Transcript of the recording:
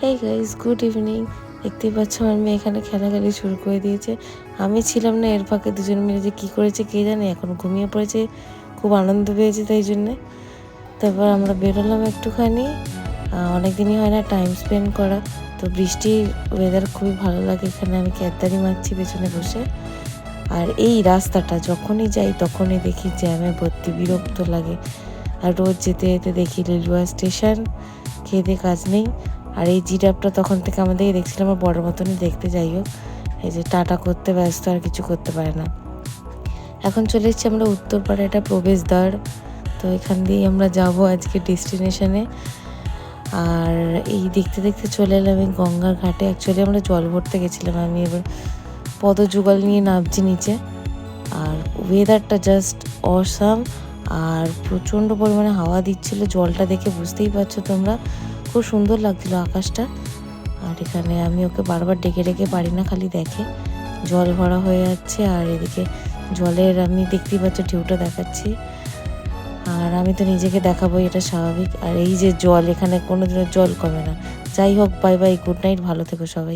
Hey guys, good evening. দেখতেই পাচ্ছ আমার মেয়ে এখানে খেলাখেলি শুরু করে দিয়েছে। আমি ছিলাম না, এর ফাঁকে দুজন মিলে যে কী করেছে কে জানে, এখন ঘুমিয়ে পড়েছে, খুব আনন্দ পেয়েছে তাই জন্যে। তারপর আমরা বেরোলাম একটুখানি, অনেকদিনই হয় না টাইম স্পেন্ড করা, তো বৃষ্টির ওয়েদার খুবই ভালো লাগে। এখানে আমি ক্যাদারি মারছি পেছনে বসে। আর এই রাস্তাটা যখনই যাই তখনই দেখি জ্যামে ভর্তি, বিরক্ত লাগে। আর রোজ যেতে যেতে দেখি লিলুয়া স্টেশন, খেতে কাজ নেই। আর এই জিরাফটা তখন থেকে আমাদেরকে দেখছিলাম আমার বড় মতনই দেখতে, যাই হোক এই যে টাটা করতে ব্যস্ত, আর কিছু করতে পারে না। এখন চলে এসেছি আমরা উত্তরপাড়া, এটা প্রবেশদ্বার, তো এখান দিয়েই আমরা যাব আজকে ডেস্টিনেশনে। আর এই দেখতে দেখতে চলে এলাম এই গঙ্গার ঘাটে। অ্যাকচুয়ালি আমরা জল ভরতে গেছিলাম, আমি এবার পদযুগল নিয়ে নামছি নিচে। আর ওয়েদারটা জাস্ট অসাম, আর প্রচণ্ড পরিমাণে হাওয়া দিচ্ছিল, জলটা দেখে বুঝতেই পারছো তোমরা, খুব সুন্দর লাগছিল আকাশটা। আর এখানে আমি ওকে বারবার ডেকে ডেকে পারি না, খালি দেখে জল ভরা হয়ে যাচ্ছে। আর এদিকে জলের আমি দেখতেই পাচ্ছ ঢেউটা দেখাচ্ছি, আর আমি তো নিজেকে দেখাবোই, এটা স্বাভাবিক। আর এই যে জল, এখানে কোনো দিনের জল কমে না। যাই হোক, বাই বাই, গুড নাইট, ভালো থেকো সবাই।